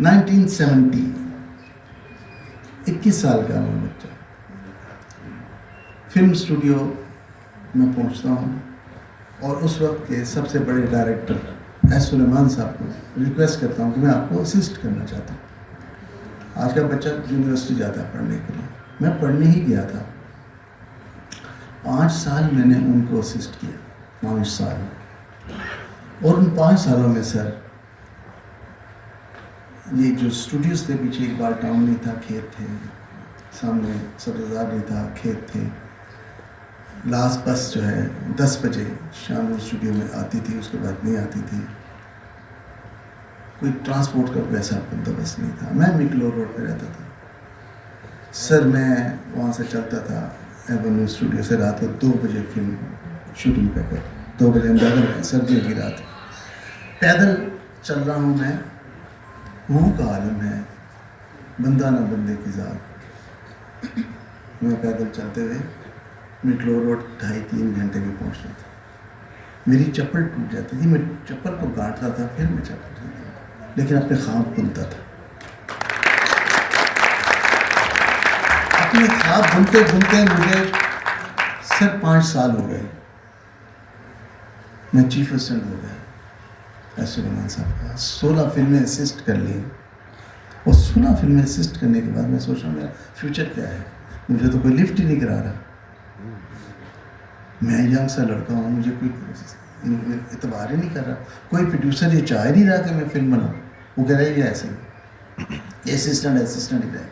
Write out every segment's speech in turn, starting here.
1970, 21 साल का मैं बच्चा फिल्म स्टूडियो में पहुंचता हूं और उस वक्त के सबसे बड़े डायरेक्टर एस सुलेमान साहब को रिक्वेस्ट करता हूं कि मैं आपको असिस्ट करना चाहता हूं। आज का बच्चा यूनिवर्सिटी जाता है पढ़ने के लिए, मैं पढ़ने ही गया था। 5 साल मैंने उनको असिस्ट किया, 5 साल। और उन 5 सालों में सर, ये जो स्टूडियोज थे, पीछे एक बार टाउन नहीं था, खेत थे, सामने सब्ज़ार नहीं था, खेत थे। लास्ट बस जो है 10 बजे शाम को स्टूडियो में आती थी, उसके बाद नहीं आती थी। कोई ट्रांसपोर्ट का वैसा बंदोबस्त नहीं था। मैं मिकलोर रोड पे रहता था सर। मैं वहाँ से चलता था एवेन्यू स्टूडियो से, रात को 2 बजे फिल्म शूटिंग पे कर, 2 बजे अंदर, सर्दियों की रात, पैदल चल रहा हूँ मैं। रूह का आलम है, बंदा ना बंदे की ज़ात। मैं पैदल चलते हुए मिकलोर रोड 2.5-3 घंटे में पहुँचता था। मेरी चप्पल टूट जाती थी, मैं चप्पल को गांठता था, फिर मैं चप्पल था, लेकिन अपने ख्वाब बुनता था। अपने ख्वाब बुनते बुनते मुझे सिर्फ 5 साल हो गए, मैं चीफ असिस्टेंट हो गया एस सुलेमान साहब का। 16 फिल्में असिस्ट कर ली, और 16 फिल्में असिस्ट करने के बाद मैं सोच रहा हूँ मेरा फ्यूचर क्या है। मुझे तो कोई लिफ्ट ही नहीं करा रहा, मैं यंग सा लड़का हूँ, मुझे कोई इतबार ही नहीं कर रहा। कोई प्रोड्यूसर ये चाह नहीं रहा कि मैं फिल्म बनाऊँ, वो कह रहा है ये ऐसे ही असिस्टेंट ही रहेगा।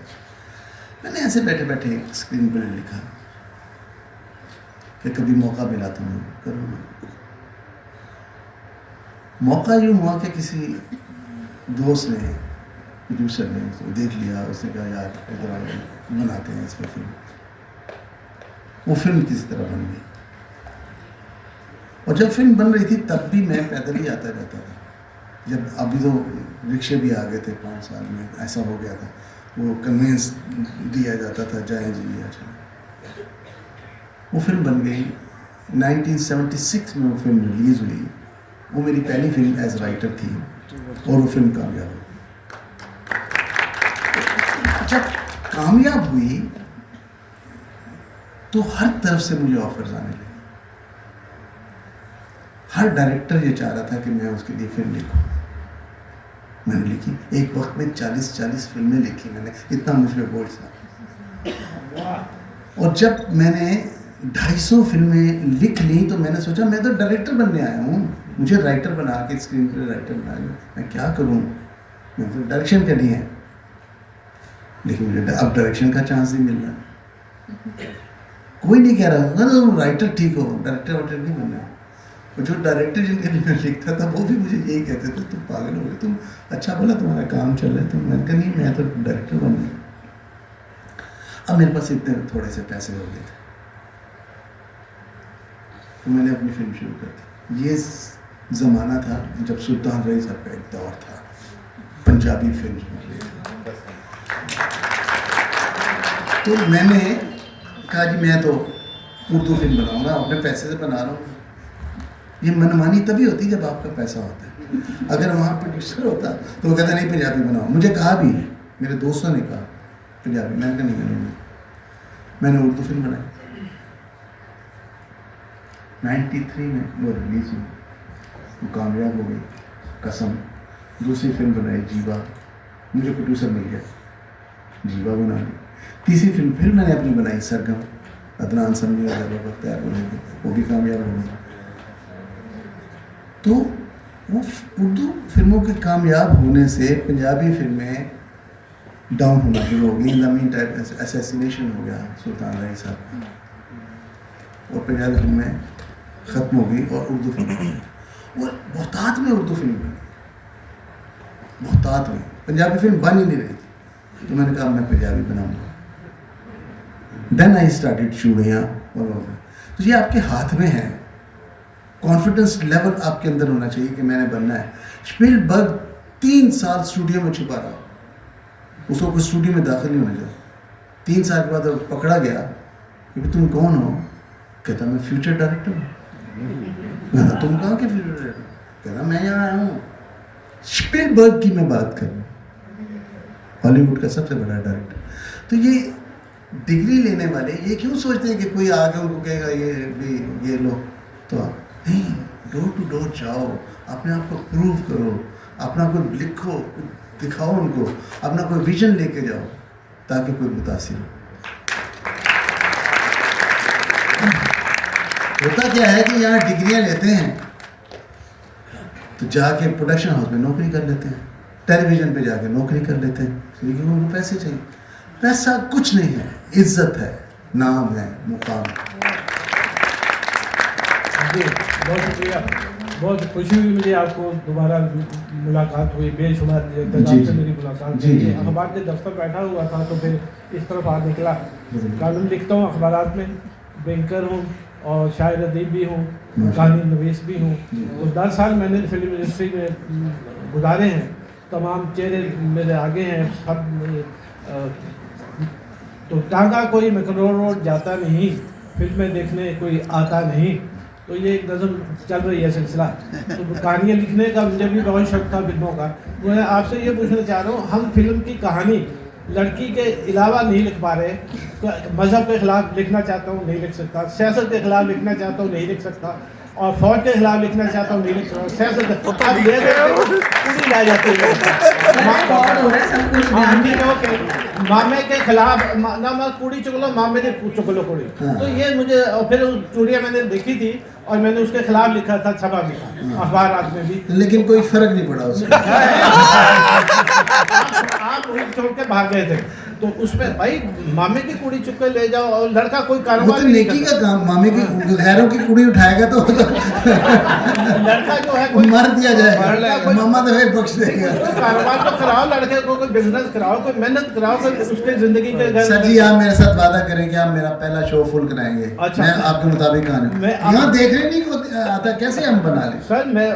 मैंने ऐसे बैठे बैठे एक स्क्रीन प्ले लिखा कि कभी मौका मिला तो मैं करूँगा। मौका यूँ हुआ कि किसी दोस्त ने, प्रोड्यूसर ने तो देख लिया, उसने कहा यार इधर बनाते हैं इसमें फिल्म। वो फिल्म किसी तरह बन गई, और जब फिल्म बन रही थी तब भी मैं पैदल ही आता रहता था। जब अभी तो रिक्शे भी आ गए थे, 5 साल में ऐसा हो गया था, वो कन्वेंस दिया जाता था, जाए जी लिया चलो। वो फिल्म बन गई। 1976 में वो फिल्म रिलीज़ हुई। वो मेरी पहली फिल्म एज राइटर थी, और वो फिल्म कामयाब हुई। जब कामयाब हुई तो हर तरफ से मुझे ऑफर्स आने लगे। हर डायरेक्टर ये चाह रहा था कि मैं उसके लिए फिल्म लिखूं। मैंने लिखी, एक वक्त में 40 फिल्में लिखी मैंने, इतना मुझ पे बोझ था। और जब मैंने 250 फिल्में लिख ली तो मैंने सोचा मैं तो डायरेक्टर बनने आया हूँ, मुझे राइटर बना के, स्क्रीन प्ले राइटर बना के मैं क्या करूँ, मैं तो डायरेक्शन करनी है। लेकिन मुझे अब डायरेक्शन का चांस नहीं मिल रहा। कोई नहीं कह रहा तुम राइटर ठीक हो, डायरेक्टर वाइटर नहीं बनना। और जो डायरेक्टर जिनके लिए मैं लिखता था वो भी मुझे यही कहते थे, तुम पागल हो गए, तुम अच्छा बोला तुम्हारा काम चल रहा है, तुम। मैंने कहा नहीं, मैं तो डायरेक्टर बनना। अब मेरे पास इतने थोड़े से पैसे हो गए थे तो मैंने अपनी फिल्म शुरू कर दी। ये ज़माना था जब सुल्तान रईस साहब का एक दौर था, पंजाबी फिल्म बन रही थी। तो मैंने कहा जी मैं तो उर्दू फिल्म बनाऊंगा, अपने पैसे से बना रहा हूँ। ये मनमानी तभी होती है जब आपका पैसा होता है। अगर वहाँ प्रोड्यूसर होता तो वो कहता नहीं पंजाबी बनाओ। मुझे कहा भी, मेरे दोस्तों ने कहा पंजाबी, मैंने कहा नहीं मैंने मैंने उर्दू फिल्म बनाई। 93 में वो रिलीज हुई, वो कामयाब हो गई, कसम। दूसरी फिल्म बनाई जीवा, मुझे प्रोड्यूसर मिल गया, जीवा बना ली। तीसरी फिल्म फिर मैंने अपनी बनाई, सरगम, अदनान समनी और बख्तियार बनेगी, वो भी कामयाब हो गई। तो वो उर्दू फिल्मों के कामयाब होने से पंजाबी फिल्में डाउन होना शुरू हो गई। In the mean time assassination हो गया सुल्तान रईस साहब का, और पंजाबी फिल्में ख़त्म हो गई और उर्दू फिल्म बनी। और बहुतात में उर्दू फिल्म बनी, बहुतात में पंजाबी फिल्म बन ही नहीं रही थी। तो मैंने कहा मैं पंजाबी बनाऊंगा। देन आई स्टार्टेड चूड़ियाँ और तो ये आपके हाथ में है। कॉन्फिडेंस लेवल आपके अंदर होना चाहिए कि मैंने बनना है। स्पीलबर्ग 3 साल स्टूडियो में छुपा रहा, उसको कोई स्टूडियो में दाखिल नहीं होने दिया। 3 साल के बाद पकड़ा गया कि तुम कौन हो? कहता मैं फ्यूचर डायरेक्टर हूँ। तुम कहाँ के फ्यूचर डायरेक्टर? कहता मैं यहाँ आया हूँ। स्पीलबर्ग की मैं बात कर रहा हूँ। हॉलीवुड का सबसे बड़ा डायरेक्टर। तो ये डिग्री लेने वाले ये क्यों सोचते हैं कि कोई आगे उनको कहेगा ये लो, तो नहीं, डोर टू डोर जाओ, अपने आप को प्रूव करो, अपना कोई लिखो, दिखाओ उनको, अपना कोई विजन लेके जाओ ताकि कोई मुतासिर हो। होता क्या है कि यहाँ डिग्रियाँ लेते हैं तो जाके प्रोडक्शन हाउस में नौकरी कर लेते हैं, टेलीविज़न पे जाके नौकरी कर लेते हैं, क्योंकि उनको पैसे चाहिए। पैसा कुछ नहीं है, इज्जत है, नाम है, मुकाम। जी बहुत शुक्रिया, बहुत खुशी हुई मुझे आपको दोबारा मुलाकात हुई, बेशुमार इत्तेजाम से मेरी मुलाकात हुई। अखबार के दफ्तर बैठा हुआ था तो फिर इस तरफ आ निकला। कॉलम लिखता हूँ अखबारात में, बैंकर हूँ और शायर अदीब भी हूँ, कहानी नवीस भी हूँ। तो 10 साल मैंने फिल्म इंडस्ट्री में गुजारे हैं, तमाम चेहरे मेरे आगे हैं। सब तो टांगा कोई मैकलोर रोड जाता नहीं, फिल्में देखने कोई आता नहीं। तो ये एक नज़म चल रही है सिलसिला। तो कहानियाँ लिखने का मुझे भी बहुत शौक था फिल्मों का। मैं आपसे ये पूछना चाह रहा हूँ, हम फिल्म की कहानी लड़की के अलावा नहीं लिख पा रहे। तो मज़हब के ख़िलाफ़ लिखना चाहता हूँ, नहीं लिख सकता। सियासत के ख़िलाफ़ लिखना चाहता हूँ, नहीं लिख सकता। और फौज के खिलाफ लिखना चाहता हूँ, नहीं लिख सकता। सियासत अब ये पूरी ला जाती है। मामे के खिलाफ ना मैं कुड़ी चुक लो, मामे ने चुक लो कुड़ी। तो ये मुझे, और फिर चूड़ियाँ मैंने देखी थी और मैंने उसके खिलाफ लिखा था, छपा भी था अखबार में भी। लेकिन कोई फर्क नहीं पड़ा उसमें। आप छोड़ के भाग गए थे। तो उसमें भाई मामे की कुड़ी चुप के ले जाओ और लड़का कोई कारोबार तो नेकी का काम, मामे की गैरों की कुड़ी उठाएगा तो लड़का जो है कोई मर दिया जाएगा, मामा तो है बख्श देगा। कारोबार तो कराओ, लड़के को कोई बिजनेस कराओ, कोई मेहनत कराओ, कोई उसके जिंदगी के घर। सर जी आप मेरे साथ वादा करें कि आप मेरा पहला शो फुल कराएंगे। अच्छा, मैं आपके मुताबिक यहाँ देख रहे नहीं आता, कैसे हम बना लें सर? मैं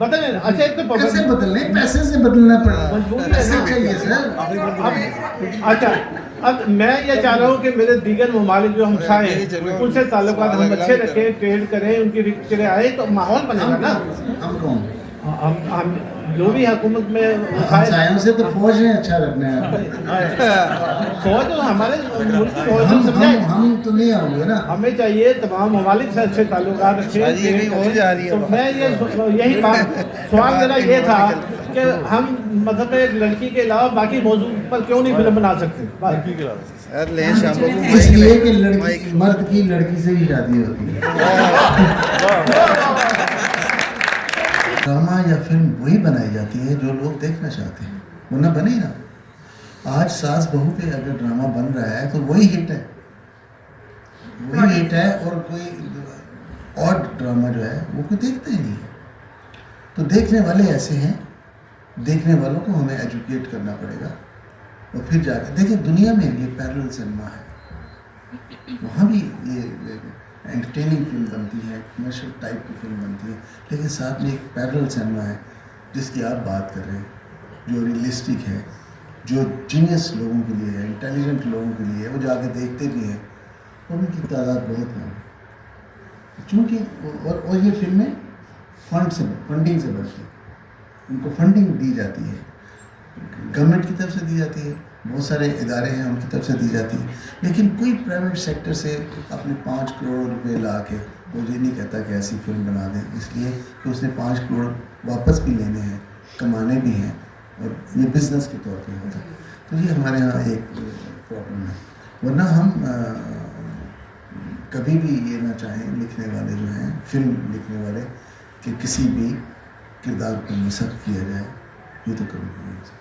बदलने, अच्छा एक तो कैसे बदलने, पैसे से बदलना पड़ा, मजबूरी पैसे है चाहिए सर। अच्छा, अब मैं ये चाह रहा हूँ कि मेरे दीगर ममालिक जो हमसाए हैं उनसे ताल्लुकात हम अच्छे रखें, ट्रेड करें, उनकी रिक्शे आए तो माहौल बनेगा ना। हम कौन? हम जो भी हुकूमत में हमसायों से तो फौज ने अच्छा रखना है। फौज तो हमारे मुल्क की फौज हम तो नहीं आऊँगे ना। हमें चाहिए तमाम ममालिक से अच्छे ताल्लुकात रखें। तो मैं यही बात, सवाल मेरा ये था कि हम मतलब एक लड़की के अलावा बाकी मौजूद पर क्यों नहीं फिल्म बना सकते? इसलिए कि लड़की, मर्द की लड़की से ही शादी होती है। ड्रामा या फिल्म वही बनाई जाती है जो लोग देखना चाहते हैं, वरना बने ही ना। आज सास बहू पे अगर ड्रामा बन रहा है तो वही हिट है, वही हिट है, और कोई और ड्रामा जो है वो कोई देखता ही नहीं है। तो देखने वाले ऐसे हैं, देखने वालों को हमें एजुकेट करना पड़ेगा और फिर जाकर देखिए दुनिया में ये पैरेलल सिनेमा है, वहाँ भी ये एंटरटेनिंग फिल्म बनती है, कमर्शियल टाइप की फिल्म बनती है, लेकिन साथ में एक पैरेलल सिनेमा है जिसकी आप बात कर रहे हैं, जो रियलिस्टिक है, जो जीनियस लोगों के लिए है, इंटेलिजेंट लोगों के लिए है, वो जाके देखते भी हैं और उनकी तादाद बहुत कम है। चूँकि और ये फिल्में फंडिंग से बनती है, उनको फंडिंग दी जाती है, गवर्नमेंट की तरफ से दी जाती है, बहुत सारे इदारे हैं उनकी तरफ से दी जाती है, लेकिन कोई प्राइवेट सेक्टर से अपने 5 करोड़ रुपए ला के वो ये नहीं कहता कि ऐसी फिल्म बना दें, इसलिए कि उसने 5 करोड़ वापस भी लेने हैं, कमाने भी हैं, और ये बिज़नेस के तौर पे होता है। तो ये हमारे यहाँ एक प्रॉब्लम है। वरना हम कभी भी ये ना चाहें, लिखने वाले जो हैं, फिल्म लिखने वाले, कि किसी भी किरदार को मिसअप किया जाए, ये तो कभी नहीं हो सकता।